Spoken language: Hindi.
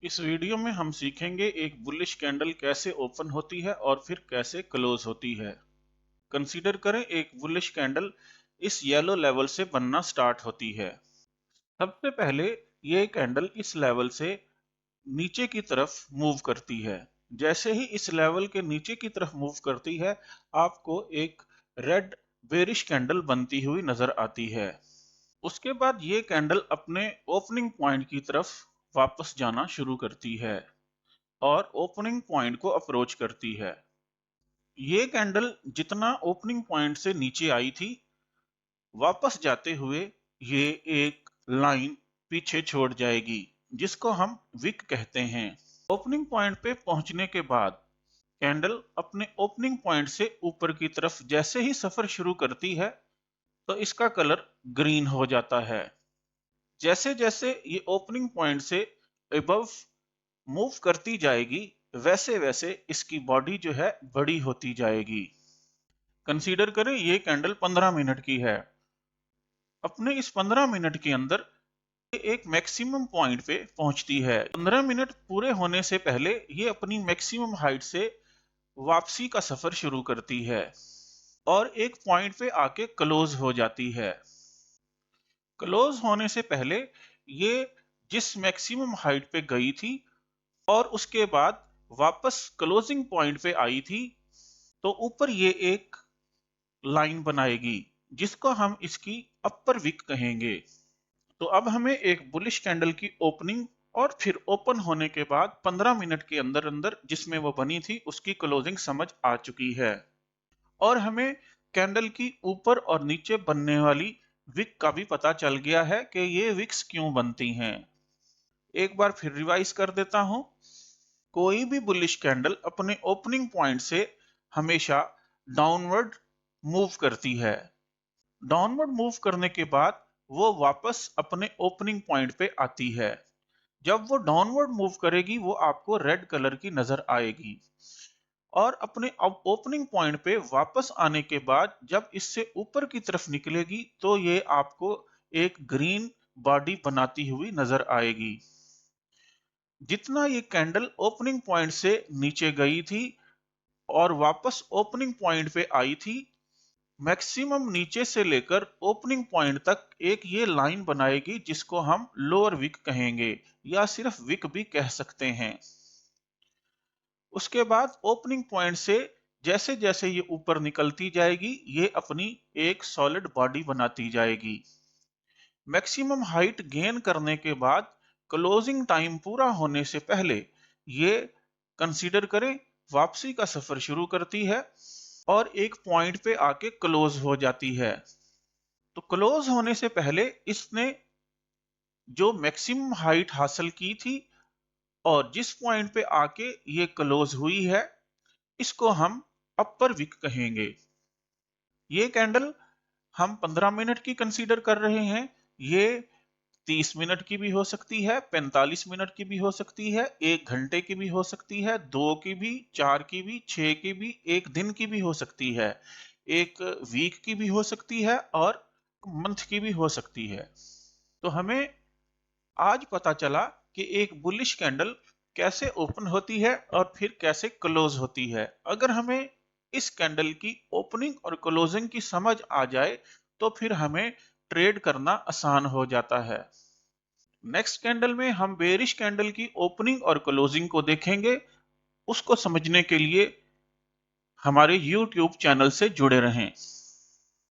इस वीडियो में हम सीखेंगे एक बुलिश कैंडल कैसे ओपन होती है और फिर कैसे क्लोज होती है। कंसीडर करें एक बुलिश कैंडल इस येलो लेवल से बनना स्टार्ट होती है। सबसे पहले ये कैंडल इस लेवल से नीचे की तरफ मूव करती है। जैसे ही इस लेवल के नीचे की तरफ मूव करती है, आपको एक रेड बेरिश कैंडल बनती हुई नजर आती है। उसके बाद ये कैंडल अपने ओपनिंग पॉइंट की तरफ वापस जाना शुरू करती है और ओपनिंग पॉइंट को अप्रोच करती है। ये कैंडल जितना ओपनिंग पॉइंट से नीचे आई थी, वापस जाते हुए ये एक लाइन पीछे छोड़ जाएगी, जिसको हम विक कहते हैं। ओपनिंग पॉइंट पे पहुंचने के बाद कैंडल अपने ओपनिंग पॉइंट से ऊपर की तरफ जैसे ही सफर शुरू करती है, तो इसका कलर ग्रीन हो जाता है। जैसे जैसे ये ओपनिंग पॉइंट से अबव मूव करती जाएगी, वैसे वैसे इसकी बॉडी जो है बड़ी होती जाएगी। कंसीडर करें ये कैंडल 15 मिनट की है। अपने इस 15 मिनट के अंदर ये एक मैक्सिमम पॉइंट पे पहुंचती है। 15 मिनट पूरे होने से पहले ये अपनी मैक्सिमम हाइट से वापसी का सफर शुरू करती है और एक पॉइंट पे आके क्लोज हो जाती है। क्लोज होने से पहले ये जिस मैक्सिमम हाइट पे गई थी और उसके बाद वापस क्लोजिंग पॉइंट पे आई थी, तो ऊपर ये एक लाइन बनाएगी, जिसको हम इसकी अपर विक कहेंगे। तो अब हमें एक बुलिश कैंडल की ओपनिंग और फिर ओपन होने के बाद 15 मिनट के अंदर अंदर जिसमें वो बनी थी उसकी क्लोजिंग समझ आ चुकी है और हमें कैंडल की ऊपर और नीचे बनने वाली विक का भी पता चल गया है कि ये विक्स क्यों बनती हैं। एक बार फिर रिवाइज कर देता हूं। कोई भी बुलिश कैंडल अपने ओपनिंग पॉइंट से हमेशा डाउनवर्ड मूव करती है। डाउनवर्ड मूव करने के बाद वो वापस अपने ओपनिंग पॉइंट पे आती है। जब वो डाउनवर्ड मूव करेगी, वो आपको रेड कलर की नजर आएगी और अपने ओपनिंग पॉइंट पे वापस आने के बाद जब इससे ऊपर की तरफ निकलेगी, तो ये आपको एक ग्रीन बॉडी बनाती हुई नजर आएगी। जितना ये कैंडल ओपनिंग पॉइंट से नीचे गई थी और वापस ओपनिंग पॉइंट पे आई थी, मैक्सिमम नीचे से लेकर ओपनिंग पॉइंट तक एक ये लाइन बनाएगी, जिसको हम लोअर विक कहेंगे या सिर्फ विक भी कह सकते हैं। उसके बाद ओपनिंग पॉइंट से जैसे जैसे ये ऊपर निकलती जाएगी, ये अपनी एक सॉलिड बॉडी बनाती जाएगी। मैक्सिमम हाइट गेन करने के बाद क्लोजिंग टाइम पूरा होने से पहले ये कंसीडर करें वापसी का सफर शुरू करती है और एक पॉइंट पे आके क्लोज हो जाती है। तो क्लोज होने से पहले इसने जो मैक्सिमम हाइट हासिल की थी और जिस पॉइंट पे आके ये क्लोज हुई है, इसको हम अपर विक कहेंगे। ये कैंडल हम 15 मिनट की कंसीडर कर रहे हैं। ये 30 मिनट की भी हो सकती है, 45 मिनट की भी हो सकती है, 1 घंटे की भी हो सकती है, 2 की भी, 4 की भी, 6 की भी, 1 दिन की भी हो सकती है, 1 वीक की भी हो सकती है और मंथ की भी हो सकती है। तो हमें आज पता चला कि एक बुलिश कैंडल कैसे ओपन होती है और फिर कैसे क्लोज होती है। अगर हमें इस कैंडल की ओपनिंग और क्लोजिंग की समझ आ जाए, तो फिर हमें ट्रेड करना आसान हो जाता है। नेक्स्ट कैंडल में हम बेरिश कैंडल की ओपनिंग और क्लोजिंग को देखेंगे। उसको समझने के लिए हमारे YouTube चैनल से जुड़े रहें।